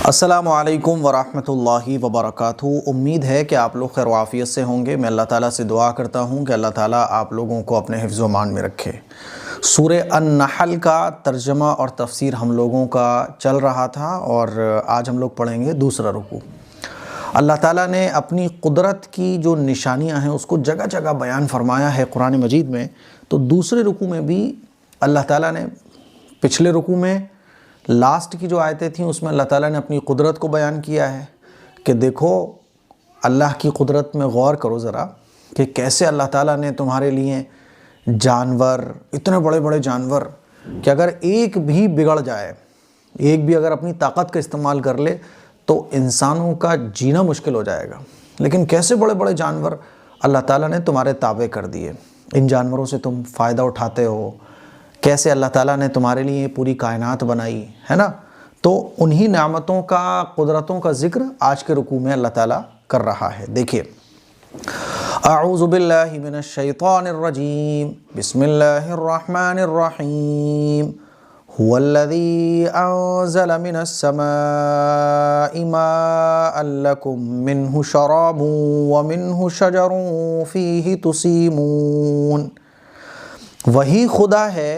السلام علیکم ورحمۃ اللہ وبرکاتہ۔ امید ہے کہ آپ لوگ خیر و عافیت سے ہوں گے۔ میں اللہ تعالیٰ سے دعا کرتا ہوں کہ اللہ تعالیٰ آپ لوگوں کو اپنے حفظ و امان میں رکھے۔ سورہ النحل کا ترجمہ اور تفسیر ہم لوگوں کا چل رہا تھا اور آج ہم لوگ پڑھیں گے دوسرا رکوع۔ اللہ تعالیٰ نے اپنی قدرت کی جو نشانیاں ہیں اس کو جگہ جگہ بیان فرمایا ہے قرآن مجید میں، تو دوسرے رکوع میں بھی اللہ تعالیٰ نے پچھلے رکوع میں لاسٹ کی جو آیتیں تھیں اس میں اللہ تعالیٰ نے اپنی قدرت کو بیان کیا ہے کہ دیکھو اللہ کی قدرت میں غور کرو ذرا کہ کیسے اللہ تعالیٰ نے تمہارے لیے جانور، اتنے بڑے بڑے جانور کہ اگر ایک بھی بگڑ جائے، ایک بھی اگر اپنی طاقت کا استعمال کر لے تو انسانوں کا جینا مشکل ہو جائے گا، لیکن کیسے بڑے بڑے جانور اللہ تعالیٰ نے تمہارے تابع کر دیے، ان جانوروں سے تم فائدہ اٹھاتے ہو، کیسے اللہ تعالیٰ نے تمہارے لیے پوری کائنات بنائی ہے نا۔ تو انہی نعمتوں کا، قدرتوں کا ذکر آج کے رکوع میں اللہ تعالیٰ کر رہا ہے۔ دیکھیے، اعوذ باللہ من الشیطان الرجیم، بسم اللہ الرحمن الرحیم، هو الذی انزل من السماء ماء لکم منہ شراب ومنہ شجر فیہ تسیمون۔ وہی خدا ہے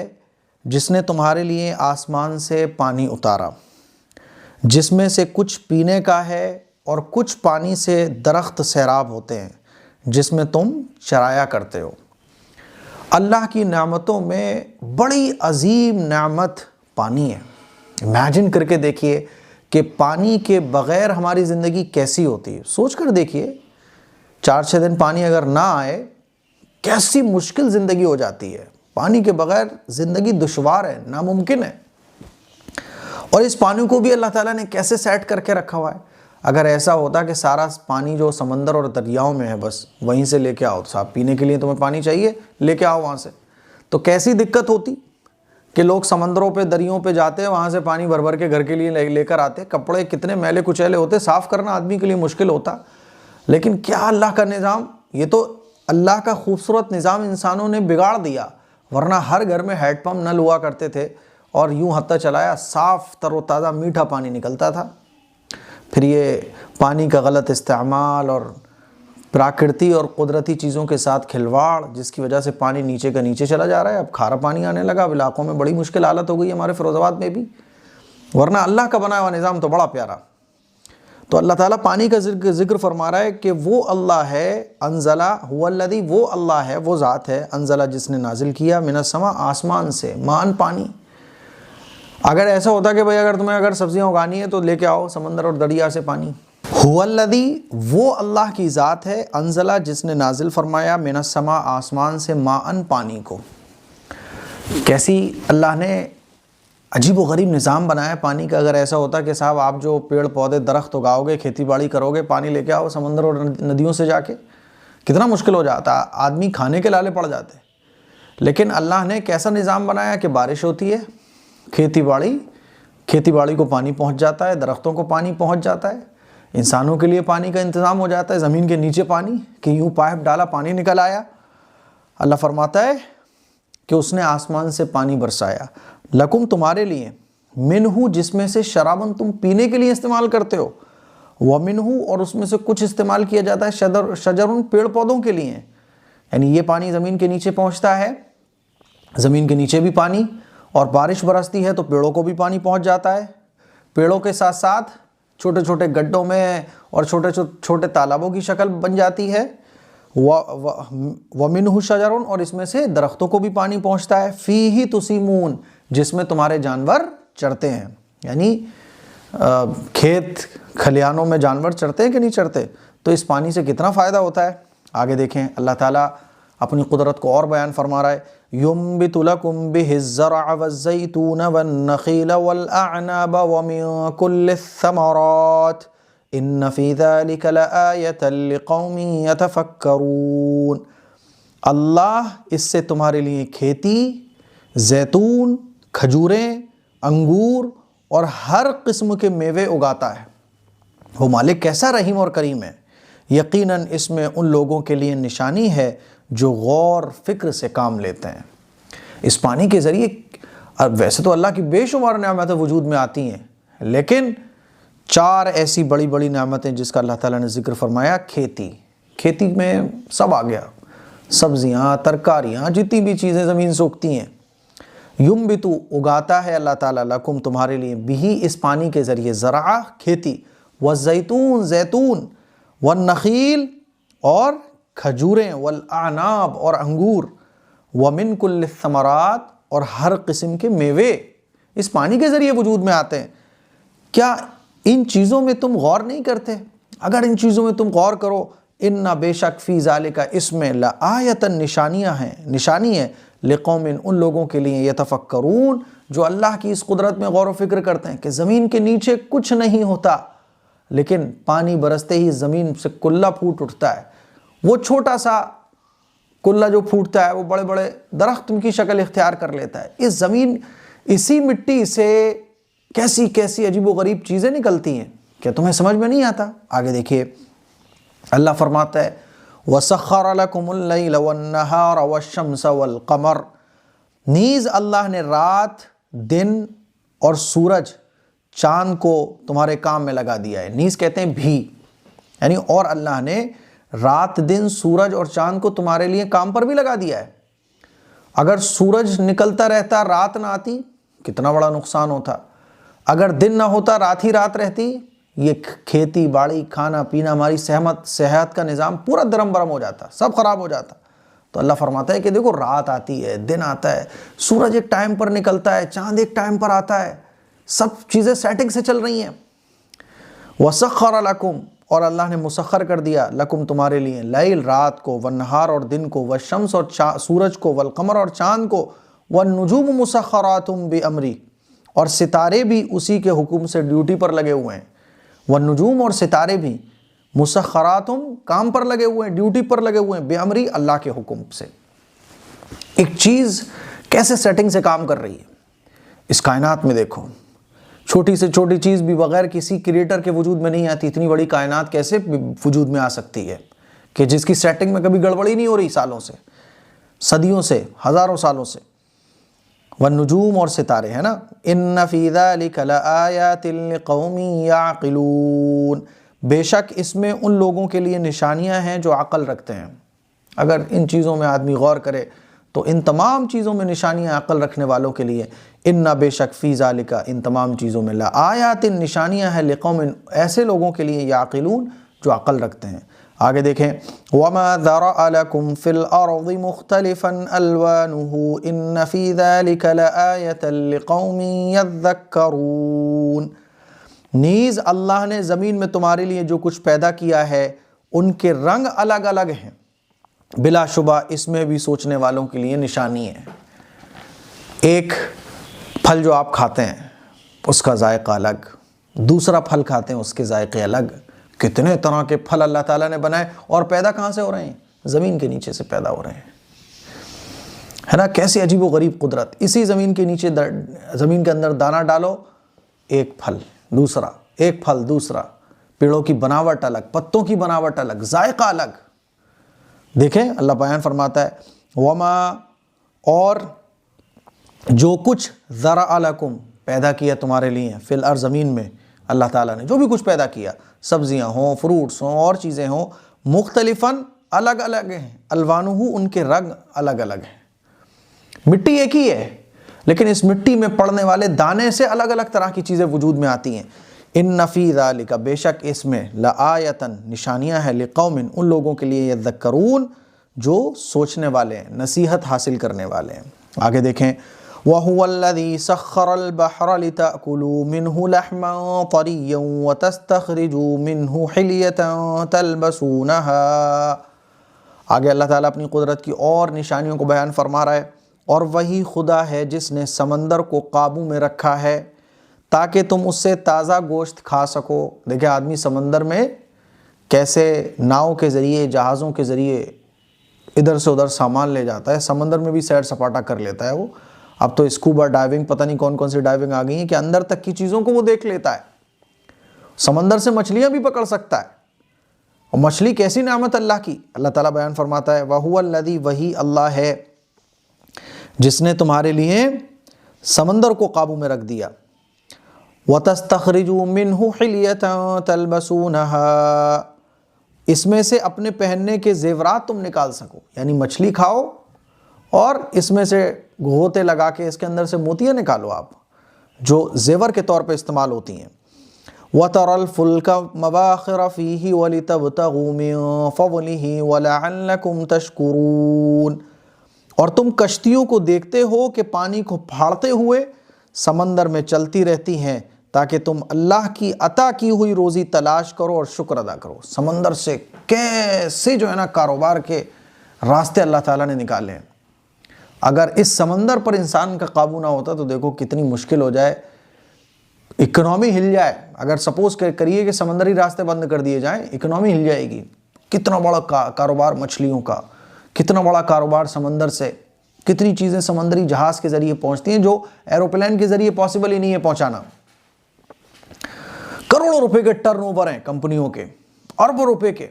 جس نے تمہارے لیے آسمان سے پانی اتارا، جس میں سے کچھ پینے کا ہے اور کچھ پانی سے درخت سیراب ہوتے ہیں جس میں تم چرایا کرتے ہو۔ اللہ کی نعمتوں میں بڑی عظیم نعمت پانی ہے۔ امیجن کر کے دیکھیے کہ پانی کے بغیر ہماری زندگی کیسی ہوتی ہے۔ سوچ کر دیکھیے 4-6 دن پانی اگر نہ آئے کیسی مشکل زندگی ہو جاتی ہے۔ پانی کے بغیر زندگی دشوار ہے، ناممکن ہے۔ اور اس پانی کو بھی اللہ تعالیٰ نے کیسے سیٹ کر کے رکھا ہوا ہے۔ اگر ایسا ہوتا کہ سارا پانی جو سمندر اور دریاؤں میں ہے بس وہیں سے لے کے آؤ، صاحب پینے کے لیے تمہیں پانی چاہیے لے کے آؤ وہاں سے، تو کیسی دقت ہوتی کہ لوگ سمندروں پہ، دریوں پہ جاتے، وہاں سے پانی بھر بھر کے گھر کے لیے لے کر آتے، کپڑے کتنے میلے کچیلے ہوتے، صاف کرنا آدمی کے لیے مشکل ہوتا۔ لیکن کیا اللہ کا نظام، یہ تو اللہ کا خوبصورت نظام انسانوں نے بگاڑ دیا، ورنہ ہر گھر میں ہینڈ پمپ نل ہوا کرتے تھے اور یوں ہتھا چلایا صاف تر و تازہ میٹھا پانی نکلتا تھا۔ پھر یہ پانی کا غلط استعمال اور پراکرتی اور قدرتی چیزوں کے ساتھ کھلواڑ، جس کی وجہ سے پانی نیچے کا نیچے چلا جا رہا ہے۔ اب کھارا پانی آنے لگا، اب علاقوں میں بڑی مشکل حالت ہو گئی ہمارے فیروز آباد میں بھی، ورنہ اللہ کا بنایا ہوا نظام تو بڑا پیارا۔ تو اللہ تعالیٰ پانی کا ذکر فرما رہا ہے کہ وہ اللہ ہے، انزلہ هو الذی، وہ اللہ ہے، وہ ذات ہے، انزلہ جس نے نازل کیا، من السماء آسمان سے، مان پانی۔ اگر ایسا ہوتا کہ بھئی اگر تمہیں اگر سبزیاں اگانی ہے تو لے کے آؤ سمندر اور دریا سے پانی۔ هو الذی، وہ اللہ کی ذات ہے، انزلہ جس نے نازل فرمایا، من السماء آسمان سے، ماءً پانی کو۔ کیسی اللہ نے عجیب و غریب نظام بنایا ہے پانی کا۔ اگر ایسا ہوتا کہ صاحب آپ جو پیڑ پودے درخت اگاؤ گے، کھیتی باڑی کرو گے، پانی لے کے آؤ سمندر اور ندیوں سے جا کے، کتنا مشکل ہو جاتا، آدمی کھانے کے لالے پڑ جاتے۔ لیکن اللہ نے کیسا نظام بنایا کہ بارش ہوتی ہے، کھیتی باڑی کو پانی پہنچ جاتا ہے، درختوں کو پانی پہنچ جاتا ہے، انسانوں کے لیے پانی کا انتظام ہو جاتا ہے، زمین کے نیچے پانی کہ یوں پائپ ڈالا پانی نکل آیا۔ اللہ فرماتا ہے کہ اس نے آسمان سے پانی برسایا، لکم تمہارے لیے، منہ جس میں سے شرابن تم پینے کے لیے استعمال کرتے ہو، ومنہ اور اس میں سے کچھ استعمال کیا جاتا ہے شجرن پیڑ پودوں کے لیے، یعنی یہ پانی زمین کے نیچے پہنچتا ہے، زمین کے نیچے بھی پانی، اور بارش برستی ہے تو پیڑوں کو بھی پانی پہنچ جاتا ہے، پیڑوں کے ساتھ ساتھ چھوٹے چھوٹے گڈھوں میں اور چھوٹے چھوٹے تالابوں کی شکل بن جاتی ہے، وَمِنْهُ شَجَرٌ اور اس میں سے درختوں کو بھی پانی پہنچتا ہے، فِيهِ تُسِيمُونَ جس میں تمہارے جانور چرتے ہیں، یعنی کھیت کھلیانوں میں جانور چرتے ہیں کہ نہیں چرتے، تو اس پانی سے کتنا فائدہ ہوتا ہے۔ آگے دیکھیں اللہ تعالیٰ اپنی قدرت کو اور بیان فرما رہا ہے، يُنبِتُ لَكُمْ بِهِ الزَّرْعَ وَالزَّيْتُونَ وَالنَّخِيلَ وَالْأَعْنَابَ وَمِن كُلِّ الثَّمَرَاتِ ان فی ذلک لآیۃ لقوم یتفکرون۔ اللہ اس سے تمہارے لیے کھیتی، زیتون، کھجوریں، انگور اور ہر قسم کے میوے اگاتا ہے۔ وہ مالک کیسا رحیم اور کریم ہے۔ یقیناً اس میں ان لوگوں کے لیے نشانی ہے جو غور فکر سے کام لیتے ہیں۔ اس پانی کے ذریعے ویسے تو اللہ کی بے شمار نعمتیں وجود میں آتی ہیں، لیکن 4 ایسی بڑی بڑی نعمتیں جس کا اللہ تعالیٰ نے ذکر فرمایا. کھیتی میں سب آ گیا، سبزیاں، ترکاریاں، جتنی بھی چیزیں زمین سے اگتی ہیں. ینبتو اگاتا ہے اللہ تعالیٰ لکم تمہارے لیے، بھی اس پانی کے ذریعے، زرع کھیتی، والزیتون زیتون، والنخیل اور کھجوریں، والاعناب اور انگور، ومن کل الثمرات اور ہر قسم کے میوے اس پانی کے ذریعے وجود میں آتے ہیں. کیا ان چیزوں میں تم غور نہیں کرتے؟ اگر ان چیزوں میں تم غور کرو، ان بے شک فی ذالک اس میں لآیۃ نشانیاں ہیں، نشانی ہے، لقوم ان لوگوں کے لیے، یتفکرون جو اللہ کی اس قدرت میں غور و فکر کرتے ہیں کہ زمین کے نیچے کچھ نہیں ہوتا، لیکن پانی برستے ہی زمین سے کلہ پھوٹ اٹھتا ہے. وہ چھوٹا سا کلہ جو پھوٹتا ہے وہ بڑے بڑے درخت کی شکل اختیار کر لیتا ہے. اس زمین، اسی مٹی سے کیسی کیسی عجیب و غریب چیزیں نکلتی ہیں، کیا تمہیں سمجھ میں نہیں آتا؟ آگے دیکھیے اللہ فرماتا ہے وَسَخَّرَ لَكُمُ اللَّيْلَ وَالنَّهَارَ وَالشَّمْسَ وَالْقَمَرَ، نیز اللہ نے رات، دن اور سورج، چاند کو تمہارے کام میں لگا دیا ہے. نیز کہتے ہیں بھی، یعنی اور اللہ نے رات، دن، سورج اور چاند کو تمہارے لیے کام پر بھی لگا دیا ہے. اگر سورج نکلتا رہتا، رات نہ آتی، کتنا بڑا نقصان ہوتا. اگر دن نہ ہوتا، رات ہی رات رہتی، یہ کھیتی باڑی، کھانا پینا، ہماری صحت کا نظام پورا درم برم ہو جاتا، سب خراب ہو جاتا. تو اللہ فرماتا ہے کہ دیکھو رات آتی ہے، دن آتا ہے، سورج ایک ٹائم پر نکلتا ہے، چاند ایک ٹائم پر آتا ہے، سب چیزیں سیٹنگ سے چل رہی ہیں. وَسَخَّرَ لَكُمْ اور اللہ نے مسخر کر دیا لکم تمہارے لیے، لیل رات کو، والنہار اور دن کو، والشمس اور سورج کو، والقمر اور چاند کو، والنجوم مسخرات بِأَمْرِی اور ستارے بھی اسی کے حکم سے ڈیوٹی پر لگے ہوئے ہیں. والنجوم اور ستارے بھی مسخرات کام پر لگے ہوئے ہیں، ڈیوٹی پر لگے ہوئے ہیں، بِأَمْرِی اللہ کے حکم سے. ایک چیز کیسے سیٹنگ سے کام کر رہی ہے اس کائنات میں دیکھو. چھوٹی سے چھوٹی چیز بھی بغیر کسی کریٹر کے وجود میں نہیں آتی، اتنی بڑی کائنات کیسے وجود میں آ سکتی ہے کہ جس کی سیٹنگ میں کبھی گڑبڑی نہیں ہو رہی، سالوں سے، صدیوں سے، ہزاروں سالوں سے. والنجوم اور ستارے ہے نا. ان فی ذلک لآیات لقوم یعقلون، بے شک اس میں ان لوگوں کے لیے نشانیاں ہیں جو عقل رکھتے ہیں. اگر ان چیزوں میں آدمی غور کرے تو ان تمام چیزوں میں نشانیاں عقل رکھنے والوں کے لیے. ان بے شک فی ذالک ان تمام چیزوں میں لآیات نشانیاں ہیں، لقوم ایسے لوگوں کے لیے، یعقلون جو عقل رکھتے ہیں. آگے دیکھیں وَمَا ذَرَأَ لَكُمْ فِي الْأَرْضِ مُخْتَلِفًا أَلْوَانُهُ إِنَّ فِي ذَلِكَ لَآيَةً لِقَوْمٍ يَذَّكَّرُونَ، نیز اللہ نے زمین میں تمہارے لیے جو کچھ پیدا کیا ہے ان کے رنگ الگ الگ ہیں، بلا شبہ اس میں بھی سوچنے والوں کے لیے نشانی ہے. ایک پھل جو آپ کھاتے ہیں اس کا ذائقہ الگ، دوسرا پھل کھاتے ہیں اس کے ذائقے الگ. کتنے طرح کے پھل اللہ تعالیٰ نے بنائے، اور پیدا کہاں سے ہو رہے ہیں؟ زمین کے نیچے سے پیدا ہو رہے ہیں، ہے نا. کیسی عجیب و غریب قدرت. اسی زمین کے نیچے، زمین کے اندر دانہ ڈالو، ایک پھل دوسرا، ایک پھل دوسرا، پیڑوں کی بناوٹ الگ، پتوں کی بناوٹ الگ، ذائقہ الگ. دیکھیں اللہ بیان فرماتا ہے وما اور جو کچھ ذرأ لکم پیدا کیا تمہارے لیے، فی الارض زمین میں اللہ تعالیٰ نے جو بھی کچھ پیدا کیا، سبزیاں ہوں، فروٹس ہوں اور چیزیں ہوں، مختلفاً الگ الگ ہیں، الوانہ ان کے رنگ الگ الگ ہیں. مٹی ایک ہی ہے لیکن اس مٹی میں پڑنے والے دانے سے الگ الگ طرح کی چیزیں وجود میں آتی ہیں. ان فی ذالک بے شک اس میں لآیۃ نشانیاں ہیں، لقوم ان لوگوں کے لیے، یذکرون جو سوچنے والے ہیں، نصیحت حاصل کرنے والے ہیں. آگے دیکھیں وَهُوَ الَّذِي سَخَّرَ الْبَحْرَ لِتَأْكُلُوا مِنْهُ لَحْمًا طَرِيًّا وَتَسْتَخْرِجُوا مِنْهُ حِلْيَةً تَلْبَسُونَهَا. آگے اللہ تعالیٰ اپنی قدرت کی اور نشانیوں کو بیان فرما رہا ہے. اور وہی خدا ہے جس نے سمندر کو قابو میں رکھا ہے تاکہ تم اس سے تازہ گوشت کھا سکو. دیکھیں آدمی سمندر میں کیسے ناؤ کے ذریعے، جہازوں کے ذریعے ادھر سے ادھر سامان لے جاتا ہے، سمندر میں بھی سیر سپاٹا کر لیتا ہے وہ. اب تو اسکوبا ڈائیونگ، پتہ نہیں کون کون سی ڈائیونگ آ گئی ہیں کہ اندر تک کی چیزوں کو وہ دیکھ لیتا ہے. سمندر سے مچھلیاں بھی پکڑ سکتا ہے. اور مچھلی کیسی نعمت اللہ کی. اللہ تعالیٰ بیان فرماتا ہے وَهُوَ الَّذِي وہی اللہ ہے جس نے تمہارے لیے سمندر کو قابو میں رکھ دیا. وَتَسْتَخْرِجُوا مِنْهُ حِلْيَةً تَلْبَسُونَهَا، اس میں سے اپنے پہننے کے زیورات تم نکال سکو، یعنی مچھلی کھاؤ اور اس میں سے گھوتے لگا کے اس کے اندر سے موتیاں نکالو آپ، جو زیور کے طور پہ استعمال ہوتی ہیں۔ وَتَرَى الْفُلْكَ مَوَاخِرَ فِيهِ وَلِتَبْتَغُوا مِن فَضْلِهِ وَلَعَلَّكُمْ تَشْكُرُونَ، اور تم کشتیوں کو دیکھتے ہو کہ پانی کو پھاڑتے ہوئے سمندر میں چلتی رہتی ہیں تاکہ تم اللہ کی عطا کی ہوئی روزی تلاش کرو اور شکر ادا کرو۔ سمندر سے کیسے جو ہے نا کاروبار کے راستے اللہ تعالیٰ نے نکالے ہیں۔ اگر اس سمندر پر انسان کا قابو نہ ہوتا تو دیکھو کتنی مشکل ہو جائے، اکنامی ہل جائے۔ اگر سپوز کریے کہ سمندری راستے بند کر دیے جائیں، اکنامی ہل جائے گی۔ کتنا بڑا کاروبار مچھلیوں کا، کتنا بڑا کاروبار سمندر سے، کتنی چیزیں سمندری جہاز کے ذریعے پہنچتی ہیں جو ایروپلین کے ذریعے پاسبل ہی نہیں ہے پہنچانا۔ کروڑوں روپے کے ٹرن اوور ہیں کمپنیوں کے، اربوں روپے کے،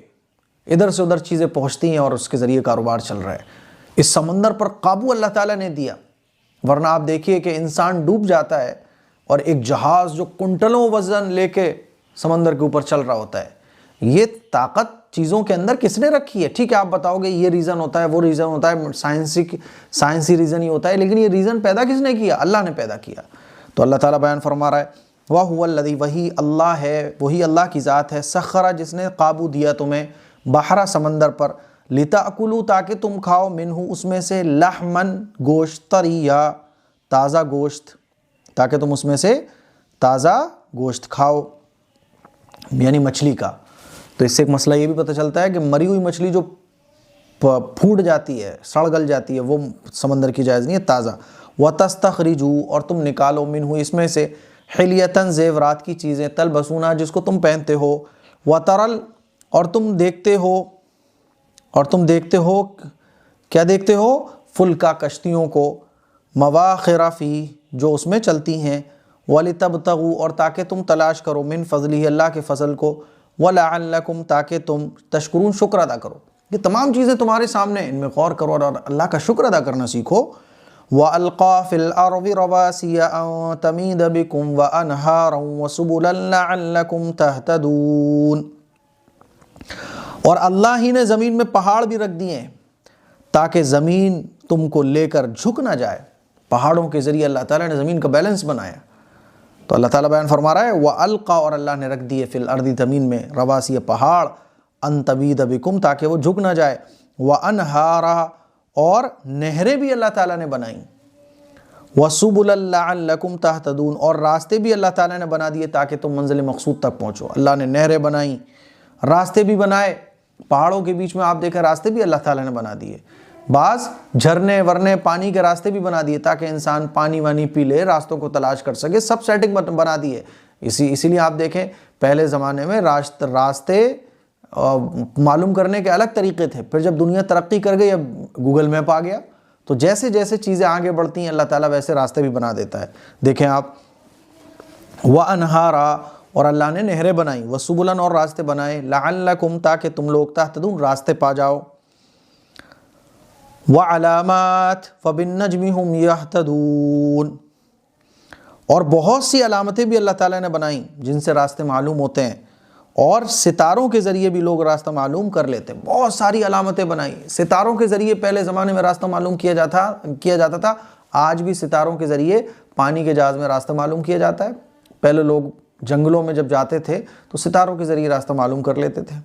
ادھر سے ادھر چیزیں پہنچتی ہیں اور اس کے ذریعے کاروبار چل رہا ہے۔ اس سمندر پر قابو اللہ تعالیٰ نے دیا، ورنہ آپ دیکھیے کہ انسان ڈوب جاتا ہے اور ایک جہاز جو کنٹلوں وزن لے کے سمندر کے اوپر چل رہا ہوتا ہے۔ یہ طاقت چیزوں کے اندر کس نے رکھی ہے؟ ٹھیک ہے آپ بتاؤ گے یہ ریزن ہوتا ہے، وہ ریزن ہوتا ہے، سائنسی ریزن ہی ہوتا ہے، لیکن یہ ریزن پیدا کس نے کیا؟ اللہ نے پیدا کیا۔ تو اللہ تعالیٰ بیان فرما رہا ہے وَهُوَ الَّذِي، وہی اللہ ہے، وہی اللہ کی ذات ہے، سخر جس نے قابو دیا تمہیں بحر سمندر پر، لِتَأْكُلُوا تاکہ تم کھاؤ، منہ اس میں سے، لحمن گوشت، طریا تازہ گوشت، تاکہ تم اس میں سے تازہ گوشت کھاؤ، یعنی مچھلی کا۔ تو اس سے ایک مسئلہ یہ بھی پتہ چلتا ہے کہ مری ہوئی مچھلی جو پھوٹ جاتی ہے، سڑ گل جاتی ہے، وہ سمندر کی جائز نہیں ہے، تازہ۔ وَتَسْتَخْرِجُوا، اور تم نکالو، منہ اس میں سے، حِلْيَةً زیورات کی چیزیں، تلبسونہ جس کو تم پہنتے ہو، وَتَرَل، اور تم دیکھتے ہو کیا دیکھتے ہو؟ فُلْکَ کشتیوں کو، مواخر فی جو اس میں چلتی ہیں، وَلِتَبْتَغُوا اور تاکہ تم تلاش کرو، من فضلہ اللہ کے فضل کو، وَلَعَلَّكُمْ تاکہ تم تشکرون شکر ادا کرو۔ یہ تمام چیزیں تمہارے سامنے، ان میں غور کرو اور اللہ کا شکر ادا کرنا سیکھو۔ وَأَلْقَى فِي الْأَرْضِ رَوَاسِيَ أَن تَمِيدَ بِكُمْ وَأَنْهَارًا وَسُبُلًا لَعَلَّكُمْ تَهْتَدُونَ، اور اللہ ہی نے زمین میں پہاڑ بھی رکھ دیے ہیں تاکہ زمین تم کو لے کر جھک نہ جائے۔ پہاڑوں کے ذریعے اللہ تعالیٰ نے زمین کا بیلنس بنایا۔ تو اللہ تعالیٰ بیان فرما رہا ہے وَأَلْقَى، اور اللہ نے رکھ دیے، فِي الْأَرْضِ زمین میں، رَوَاسِيَ پہاڑ، أَن تَمِيدَ بِكُمْ تاکہ وہ جھک نہ جائے، وَأَنْهَارًا اور نہریں بھی اللہ تعالیٰ نے بنائیں، وَسُبُلًا لَعَلَّكُمْ تَهْتَدُونَ اور راستے بھی اللہ تعالیٰ نے بنا دیے تاکہ تم منزل مقصود تک پہنچو۔ اللہ نے نہریں بنائیں، راستے بھی بنائے، پہاڑوں کے بیچ میں آپ دیکھیں راستے بھی اللہ تعالیٰ نے بنا دیے، بعض جھرنے ورنے پانی کے راستے بھی بنا دیے تاکہ انسان پانی وانی پی لے، راستوں کو تلاش کر سکے، سب سیٹنگ بنا دیے۔ اسی لیے آپ دیکھیں پہلے زمانے میں راستے معلوم کرنے کے الگ طریقے تھے، پھر جب دنیا ترقی کر گئی، اب گوگل میپ آ گیا، تو جیسے جیسے چیزیں آگے بڑھتی ہیں اللہ تعالیٰ ویسے راستے بھی بنا دیتا ہے۔ دیکھیں آپ وَأَنْهَارًا اور اللہ نے نہریں بنائیں، وَسُبُلًا اور راستے بنائے، لَعَلَّكُمْ تاکہ تم لوگ تہتدون راستے پا جاؤ، وَعَلَامَاتٍ فَبِالنَّجْمِ هُمْ يَهْتَدُونَ اور بہت سی علامتیں بھی اللہ تعالیٰ نے بنائیں جن سے راستے معلوم ہوتے ہیں، اور ستاروں کے ذریعے بھی لوگ راستہ معلوم کر لیتے ہیں۔ بہت ساری علامتیں بنائیں، ستاروں کے ذریعے پہلے زمانے میں راستہ معلوم کیا جاتا تھا، آج بھی ستاروں کے ذریعے پانی کے جہاز میں راستہ معلوم کیا جاتا ہے۔ پہلے لوگ جنگلوں میں جب جاتے تھے تو ستاروں کے ذریعے راستہ معلوم کر لیتے تھے،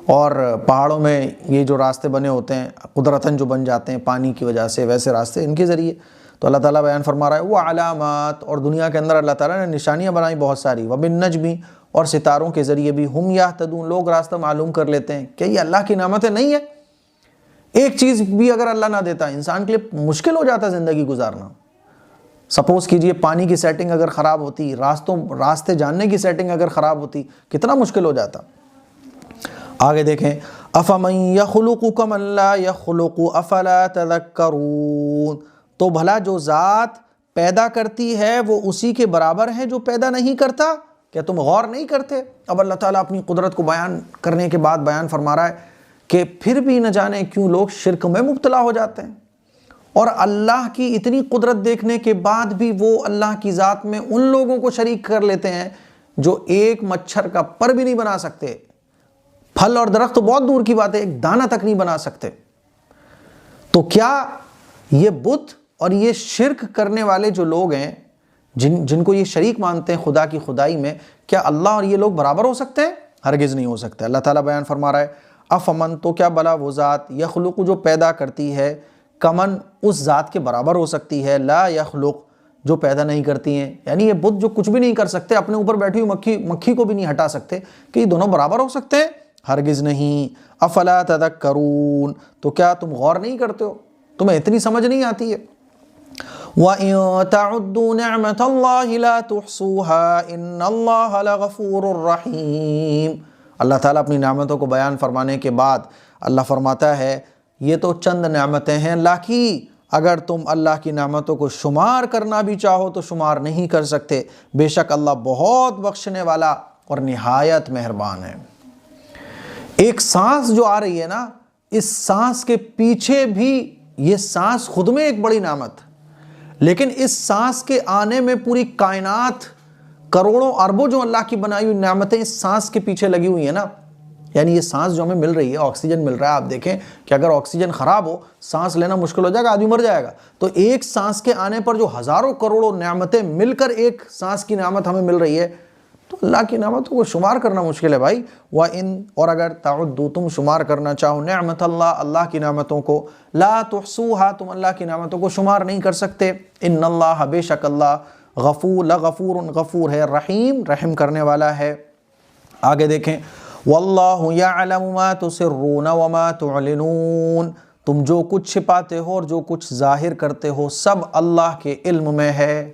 اور پہاڑوں میں یہ جو راستے بنے ہوتے ہیں قدرتاً جو بن جاتے ہیں پانی کی وجہ سے، ویسے راستے ان کے ذریعے۔ تو اللہ تعالیٰ بیان فرما رہا ہے وہ علامات، اور دنیا کے اندر اللہ تعالیٰ نے نشانیاں بنائی بہت ساری، وبالنجمی اور ستاروں کے ذریعے بھی، ہم یہتدون لوگ راستہ معلوم کر لیتے ہیں۔ کیا یہ اللہ کی نعمتیں نہیں ہے؟ ایک چیز بھی اگر اللہ نہ دیتا انسان کے لیے مشکل ہو جاتا زندگی گزارنا۔ سپوز کیجئے پانی کی سیٹنگ اگر خراب ہوتی، راستے جاننے کی سیٹنگ اگر خراب ہوتی، کتنا مشکل ہو جاتا۔ آگے دیکھیں افمن یخلق کمن لا یخلق افلا تذکرون، تو بھلا جو ذات پیدا کرتی ہے وہ اسی کے برابر ہے جو پیدا نہیں کرتا، کیا تم غور نہیں کرتے؟ اب اللہ تعالیٰ اپنی قدرت کو بیان کرنے کے بعد بیان فرما رہا ہے کہ پھر بھی نہ جانے کیوں لوگ شرک میں مبتلا ہو جاتے ہیں، اور اللہ کی اتنی قدرت دیکھنے کے بعد بھی وہ اللہ کی ذات میں ان لوگوں کو شریک کر لیتے ہیں جو ایک مچھر کا پر بھی نہیں بنا سکتے، پھل اور درخت تو بہت دور کی بات ہے، ایک دانہ تک نہیں بنا سکتے۔ تو کیا یہ بت اور یہ شرک کرنے والے جو لوگ ہیں، جن کو یہ شریک مانتے ہیں خدا کی خدائی میں، کیا اللہ اور یہ لوگ برابر ہو سکتے ہیں؟ ہرگز نہیں ہو سکتے۔ اللہ تعالیٰ بیان فرما رہا ہے افمن، تو کیا بلا وہ ذات، یخلق جو پیدا کرتی ہے، کمن اس ذات کے برابر ہو سکتی ہے، لا یخلق جو پیدا نہیں کرتی ہیں، یعنی یہ بت جو کچھ بھی نہیں کر سکتے، اپنے اوپر بیٹھی ہوئی مکھی کو بھی نہیں ہٹا سکتے، کہ یہ دونوں برابر ہو سکتے ہیں؟ ہرگز نہیں۔ افلا تذکرون، تو کیا تم غور نہیں کرتے ہو، تمہیں اتنی سمجھ نہیں آتی ہے؟ وَإِن تَعُدُّوا نِعْمَةَ اللَّهِ لَا تُحْصُوهَا إِنَّ اللَّهَ لَغَفُورٌ رَحِيمٌ۔ اللہ تعالیٰ اپنی نعمتوں کو بیان فرمانے کے بعد اللہ فرماتا ہے یہ تو چند نعمتیں ہیں اللہ کی، اگر تم اللہ کی نعمتوں کو شمار کرنا بھی چاہو تو شمار نہیں کر سکتے، بے شک اللہ بہت بخشنے والا اور نہایت مہربان ہے۔ ایک سانس جو آ رہی ہے نا، اس سانس کے پیچھے بھی، یہ سانس خود میں ایک بڑی نعمت، لیکن اس سانس کے آنے میں پوری کائنات، کروڑوں اربوں جو اللہ کی بنائی ہوئی نعمتیں اس سانس کے پیچھے لگی ہوئی ہیں نا، یعنی یہ سانس جو ہمیں مل رہی ہے، آکسیجن مل رہا ہے، آپ دیکھیں کہ اگر آکسیجن خراب ہو سانس لینا مشکل ہو جائے گا، آدمی مر جائے گا۔ تو ایک سانس کے آنے پر جو ہزاروں کروڑوں نعمتیں مل کر ایک سانس کی نعمت ہمیں مل رہی ہے، تو اللہ کی نعمتوں کو شمار کرنا مشکل ہے بھائی۔ وَإِن، اور اگر تعدوا تم شمار کرنا چاہو، نعمت اللہ، اللہ کی نعمتوں کو، لا تحصوها تم اللہ کی نعمتوں کو شمار نہیں کر سکتے، ان اللہ بے شک اللہ، غفور لغفور غفور ہے، رحیم رحم کرنے والا ہے۔ آگے دیکھیں واللہ یعلم ما تسرون وما تعلنون، تم جو کچھ چھپاتے ہو اور جو کچھ ظاہر کرتے ہو سب اللہ کے علم میں ہے۔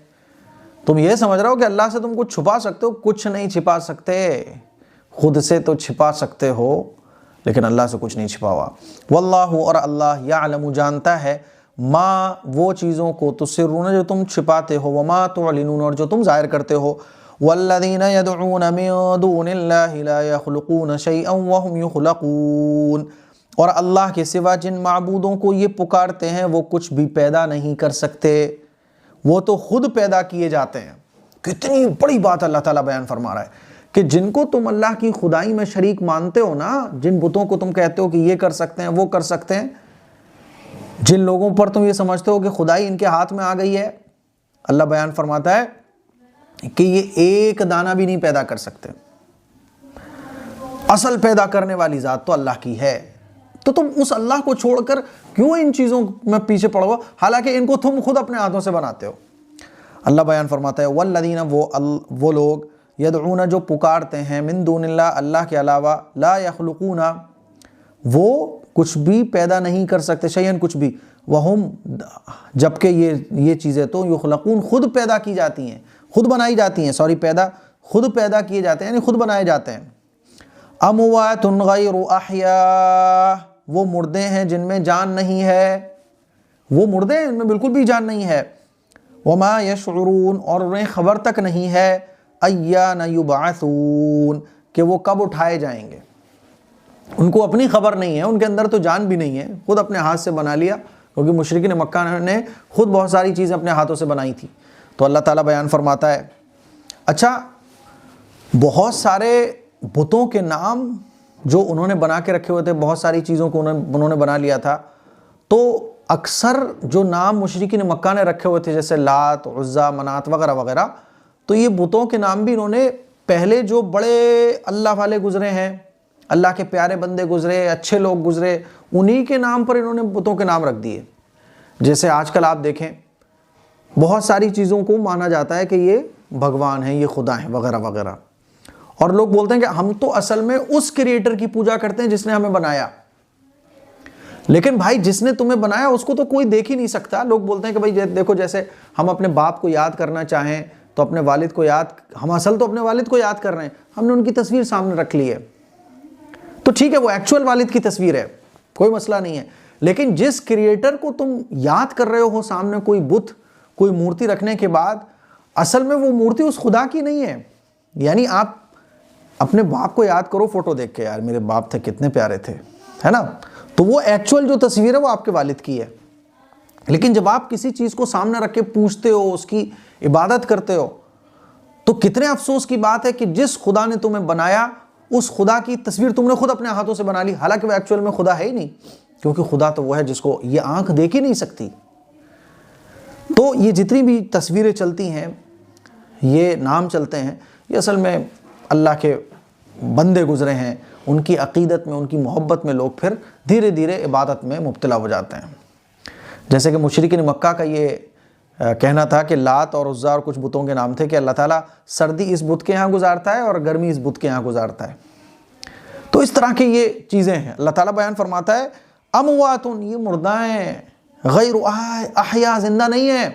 تم یہ سمجھ رہے ہو کہ اللہ سے تم کچھ چھپا سکتے ہو؟ کچھ نہیں چھپا سکتے، خود سے تو چھپا سکتے ہو لیکن اللہ سے کچھ نہیں چھپا ہوا۔ واللہ، اور اللہ، یعلم جانتا ہے، ما وہ چیزوں کو، تسرون جو تم چھپاتے ہو، وما تعلنون اور جو تم ظاہر کرتے ہو۔ والذین یدعون من دون اللہ لا یخلقون شیئا وهم یخلقون، اور اللہ کے سوا جن معبودوں کو یہ پکارتے ہیں وہ کچھ بھی پیدا نہیں کر سکتے، وہ تو خود پیدا کیے جاتے ہیں۔ کتنی بڑی بات اللہ تعالیٰ بیان فرما رہا ہے کہ جن کو تم اللہ کی خدائی میں شریک مانتے ہو نا، جن بتوں کو تم کہتے ہو کہ یہ کر سکتے ہیں وہ کر سکتے ہیں، جن لوگوں پر تم یہ سمجھتے ہو کہ خدائی ان کے ہاتھ میں آ گئی ہے، اللہ بیان فرماتا ہے کہ یہ ایک دانہ بھی نہیں پیدا کر سکتے۔ اصل پیدا کرنے والی ذات تو اللہ کی ہے، تو تم اس اللہ کو چھوڑ کر کیوں ان چیزوں میں پیچھے پڑو، حالانکہ ان کو تم خود اپنے ہاتھوں سے بناتے ہو۔ اللہ بیان فرماتا ہے والذین، وہ لوگ، یدعون جو پکارتے ہیں، من دون اللہ اللہ کے علاوہ، لا یخلقون وہ کچھ بھی پیدا نہیں کر سکتے، شیئن کچھ بھی، وہم جبکہ یہ چیزیں تو یخلقون خود پیدا کی جاتی ہیں، خود بنائی جاتی ہیں، خود پیدا کیے جاتے ہیں، یعنی خود بنائے جاتے ہیں۔ اموات غیر احیاء، وہ مردے ہیں جن میں جان نہیں ہے، وہ مردے ہیں ان میں بالکل بھی جان نہیں ہے۔ وما یشعرون، اور انہیں خبر تک نہیں ہے، ایان یبعثون کہ وہ کب اٹھائے جائیں گے، ان کو اپنی خبر نہیں ہے، ان کے اندر تو جان بھی نہیں ہے، خود اپنے ہاتھ سے بنا لیا، کیونکہ مشرکین مکہ نے خود بہت ساری چیزیں اپنے ہاتھوں سے بنائی تھی۔ تو اللہ تعالیٰ بیان فرماتا ہے اچھا بہت سارے بتوں کے نام جو انہوں نے بنا کے رکھے ہوئے تھے، بہت ساری چیزوں کو انہوں نے بنا لیا تھا، تو اکثر جو نام مشرکین مکہ نے رکھے ہوئے تھے جیسے لات، عزا، منات وغیرہ وغیرہ، تو یہ بتوں کے نام بھی انہوں نے پہلے جو بڑے اللہ والے گزرے ہیں، اللہ کے پیارے بندے گزرے، اچھے لوگ گزرے، انہی کے نام پر انہوں نے بتوں کے نام رکھ دیے۔ جیسے آج کل آپ دیکھیں بہت ساری چیزوں کو مانا جاتا ہے کہ یہ بھگوان ہیں، یہ خدا ہیں وغیرہ وغیرہ، اور لوگ بولتے ہیں کہ ہم تو اصل میں اس کریٹر کی پوجا کرتے ہیں جس نے ہمیں بنایا، لیکن بھائی جس نے تمہیں بنایا اس کو تو کوئی دیکھ ہی نہیں سکتا۔ لوگ بولتے ہیں کہ بھائی دیکھو جیسے ہم اپنے باپ کو یاد کرنا چاہیں تو اپنے والد کو ہم اصل تو اپنے والد کو یاد کر رہے ہیں، ہم نے ان کی تصویر سامنے رکھ لی ہے، تو ٹھیک ہے وہ ایکچول والد کی تصویر ہے، کوئی مسئلہ نہیں ہے، لیکن جس کریٹر کو تم یاد کر رہے ہو سامنے کوئی بت، کوئی مورتی رکھنے کے بعد، اصل میں وہ مورتی اس خدا کی نہیں ہے۔ یعنی آپ اپنے باپ کو یاد کرو فوٹو دیکھ کے، یار میرے باپ تھے کتنے پیارے تھے، ہے نا، تو وہ ایکچول جو تصویر ہے وہ آپ کے والد کی ہے، لیکن جب آپ کسی چیز کو سامنے رکھ کے پوچھتے ہو، اس کی عبادت کرتے ہو، تو کتنے افسوس کی بات ہے کہ جس خدا نے تمہیں بنایا اس خدا کی تصویر تم نے خود اپنے ہاتھوں سے بنا لی، حالانکہ وہ ایکچوئل میں خدا ہے ہی نہیں، کیونکہ خدا تو وہ ہے جس کو یہ آنکھ دیکھ ہی نہیں سکتی۔ تو یہ جتنی بھی تصویریں چلتی ہیں، یہ نام چلتے ہیں، یہ اصل میں اللہ کے بندے گزرے ہیں، ان کی عقیدت میں، ان کی محبت میں لوگ پھر دھیرے دھیرے عبادت میں مبتلا ہو جاتے ہیں۔ جیسے کہ مشرکین مکہ کا یہ کہنا تھا کہ لات اور عزا اور کچھ بتوں کے نام تھے کہ اللہ تعالیٰ سردی اس بت کے ہاں گزارتا ہے اور گرمی اس بت کے ہاں گزارتا ہے۔ تو اس طرح کی یہ چیزیں ہیں۔ اللہ تعالیٰ بیان فرماتا ہے اموات، یہ مردائیں، غیر احیا، زندہ نہیں ہیں،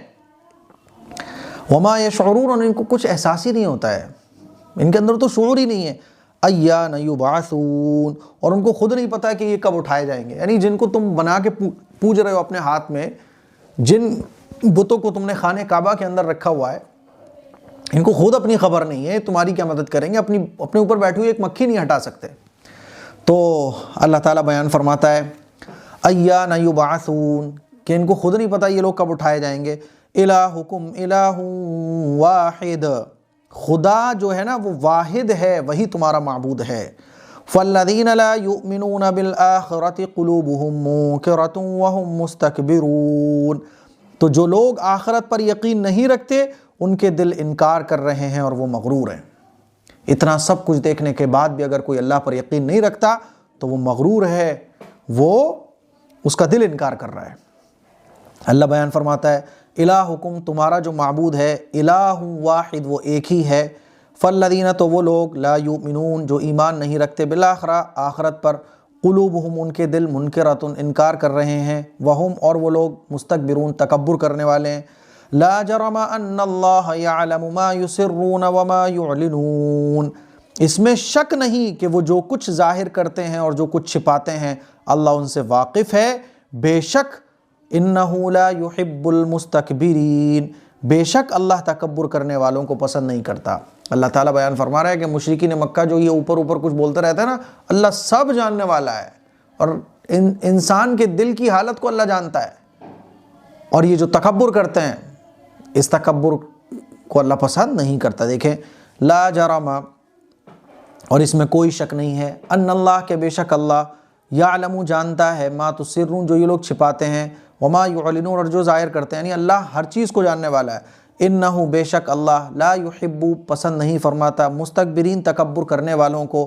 وما یشعرون، ان کو کچھ احساس ہی نہیں ہوتا ہے، ان کے اندر تو شعور ہی نہیں ہے، ایان یبعثون، اور ان کو خود نہیں پتا کہ یہ کب اٹھائے جائیں گے۔ یعنی جن کو تم بنا کے پوج رہے ہو اپنے ہاتھ میں، جن بتوں کو تم نے خانہ کعبہ کے اندر رکھا ہوا ہے، ان کو خود اپنی خبر نہیں ہے، تمہاری کیا مدد کریں گے، اپنے اوپر بیٹھے ہوئے ایک مکھی نہیں ہٹا سکتے۔ تو اللہ تعالیٰ بیان فرماتا ہے ایان یبعثون، کہ ان کو خود نہیں پتا یہ لوگ کب اٹھائے جائیں گے۔ الہکم الہ واحد، خدا جو ہے نا وہ واحد ہے، وہی تمہارا معبود ہے۔ فالذین لا یؤمنون بالآخرۃ قلوبہم منکرۃ وہم مستکبرون، تو جو لوگ آخرت پر یقین نہیں رکھتے ان کے دل انکار کر رہے ہیں اور وہ مغرور ہیں۔ اتنا سب کچھ دیکھنے کے بعد بھی اگر کوئی اللہ پر یقین نہیں رکھتا تو وہ مغرور ہے، وہ اس کا دل انکار کر رہا ہے۔ اللہ بیان فرماتا ہے الہکم، تمہارا جو معبود ہے، الہ واحد، وہ ایک ہی ہے۔ فالذین، تو وہ لوگ، لا یؤمنون، جو ایمان نہیں رکھتے، بالآخرہ، آخرت پر، قلوبہم، ان کے دل، منکرۃ، انکار کر رہے ہیں، وہم، اور وہ لوگ، مستکبرون، تکبر کرنے والے ہیں۔ لا جرم ان اللہ یعلم ما یسرون وما یعلنون، اس میں شک نہیں کہ وہ جو کچھ ظاہر کرتے ہیں اور جو کچھ چھپاتے ہیں اللہ ان سے واقف ہے۔ بے شک انہ لا یحب المستکبرین، بے شک اللہ تکبر کرنے والوں کو پسند نہیں کرتا۔ اللہ تعالیٰ بیان فرما رہا ہے کہ مشرکین مکہ جو یہ اوپر اوپر کچھ بولتے رہتے ہیں نا، اللہ سب جاننے والا ہے، اور انسان کے دل کی حالت کو اللہ جانتا ہے، اور یہ جو تکبر کرتے ہیں اس تکبر کو اللہ پسند نہیں کرتا۔ دیکھیں لا جرم، اور اس میں کوئی شک نہیں ہے، ان اللہ، کہ بے شک اللہ، یعلم، جانتا ہے، ما تسرون، جو یہ لوگ چھپاتے ہیں، وما یعلنون، اور جو ظاہر کرتے ہیں، یعنی اللہ ہر چیز کو جاننے والا ہے۔ انہ، بے شک اللہ، لا یحب، پسند نہیں فرماتا، مستکبرین، تکبر کرنے والوں کو۔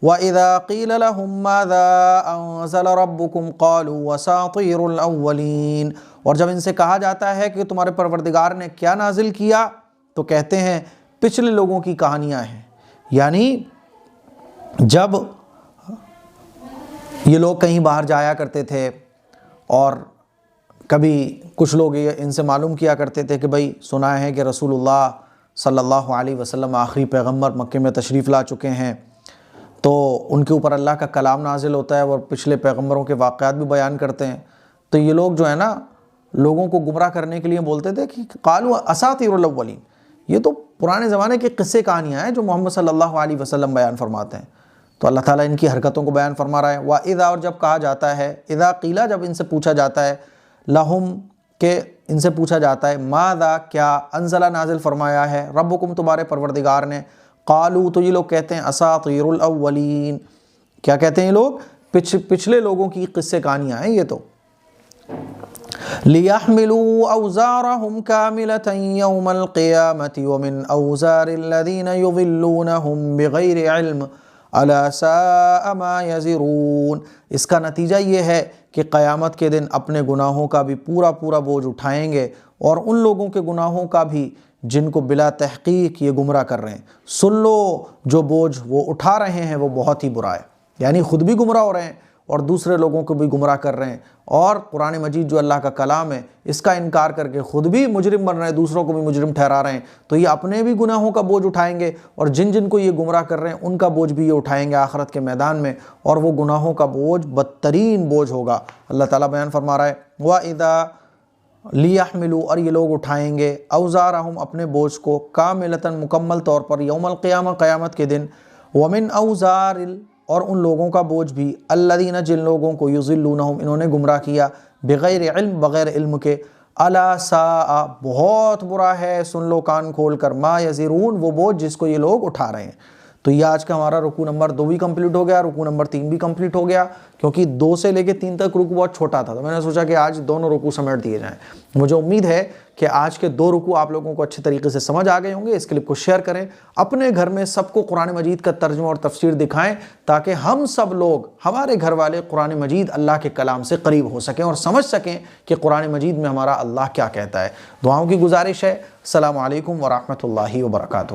وَإِذَا قِيلَ لَهُم مَّاذَا أَنزَلَ رَبُّكُمْ قَالُوا أَسَاطِيرُ الْأَوَّلِينَ، اور جب ان سے کہا جاتا ہے کہ تمہارے پروردگار نے کیا نازل کیا، تو کہتے ہیں پچھلے لوگوں کی کہانیاں ہیں۔ یعنی جب یہ لوگ کہیں باہر جایا کرتے تھے اور کبھی کچھ لوگ ان سے معلوم کیا کرتے تھے کہ بھائی سنا ہے کہ رسول اللہ صلی اللہ علیہ وسلم آخری پیغمبر مکے میں تشریف لا چکے ہیں، تو ان کے اوپر اللہ کا کلام نازل ہوتا ہے اور پچھلے پیغمبروں کے واقعات بھی بیان کرتے ہیں۔ تو یہ لوگ جو ہے نا لوگوں کو گمراہ کرنے کے لیے بولتے تھے کہ قالوا اساطیر الاولین، یہ تو پرانے زمانے کے قصے کہانیاں ہیں جو محمد صلی اللہ علیہ وسلم بیان فرماتے ہیں۔ تو اللہ تعالیٰ ان کی حرکتوں کو بیان فرما رہا ہے۔ وَإِذَا، اور جب کہا جاتا ہے، اذا قیلا، جب ان سے پوچھا جاتا ہے، لہم، کہ ان سے پوچھا جاتا ہے، ماذا، کیا، انزلہ، نازل فرمایا ہے، ربکم، تمہارے پروردگار نے، قالو، تو یہ لوگ کہتے ہیں اساطیر الاولین، کیا کہتے ہیں یہ لوگ، پچھلے لوگوں کی قصے کہانیاں ہیں یہ تو۔ لِيَحْمِلُوا أَوْزَارَهُمْ كَامِلَةً يَوْمَ الْقِيَامَةِ وَمِنْ أَوْزَارِ الَّذِينَ يُضِلُّونَهُمْ بِغَيْرِ عِلْمٍ أَلَا سَاءَ مَا يَزِرُونَ، اس کا نتیجہ یہ ہے کہ قیامت کے دن اپنے گناہوں کا بھی پورا بوجھ اٹھائیں گے، اور ان لوگوں کے گناہوں کا بھی جن کو بلا تحقیق یہ گمراہ کر رہے ہیں۔ سن لو، جو بوجھ وہ اٹھا رہے ہیں وہ بہت ہی برا ہے، یعنی خود بھی گمراہ ہو رہے ہیں اور دوسرے لوگوں کو بھی گمراہ کر رہے ہیں، اور قرآن مجید جو اللہ کا کلام ہے اس کا انکار کر کے خود بھی مجرم بن رہے ہیں، دوسروں کو بھی مجرم ٹھہرا رہے ہیں۔ تو یہ اپنے بھی گناہوں کا بوجھ اٹھائیں گے، اور جن کو یہ گمراہ کر رہے ہیں ان کا بوجھ بھی یہ اٹھائیں گے آخرت کے میدان میں، اور وہ گناہوں کا بوجھ بدترین بوجھ ہوگا۔ اللہ تعالیٰ بیان فرما رہا ہے وَإِذَا لِيَحْمِلُوا، اور یہ لوگ اٹھائیں گے، اوزارہم، اپنے بوجھ کو، کاملتاً، مکمل طور پر، یوم القیامہ، قیامت کے دن، وَمِنْ أَوْزَارِ، اور ان لوگوں کا بوجھ بھی، الذین، جن لوگوں کو، یضلونہم، انہوں نے گمراہ کیا، بغیر علم، بغیر علم کے. الا ساء، بہت برا ہے، سن لو کان کھول کر، ما یزرون، وہ بوجھ جس کو یہ لوگ اٹھا رہے ہیں. تو یہ آج کا ہمارا رکوع نمبر 2 بھی کمپلیٹ ہو گیا، رکوع نمبر 3 بھی کمپلیٹ ہو گیا، کیونکہ 2 سے لے کے 3 تک رکوع بہت چھوٹا تھا، تو میں نے سوچا کہ آج دونوں رکوع سمیٹ دیے جائیں. مجھے امید ہے کہ آج کے 2 رکوع آپ لوگوں کو اچھے طریقے سے سمجھ آ گئے ہوں گے. اس کلپ کو شیئر کریں، اپنے گھر میں سب کو قرآن مجید کا ترجمہ اور تفسیر دکھائیں، تاکہ ہم سب لوگ، ہمارے گھر والے، قرآن مجید اللہ کے کلام سے قریب ہو سکیں اور سمجھ سکیں کہ قرآن مجید میں ہمارا اللہ کیا کہتا ہے. دعاؤں کی گزارش ہے. السلام علیکم ورحمۃ اللہ وبرکاتہ.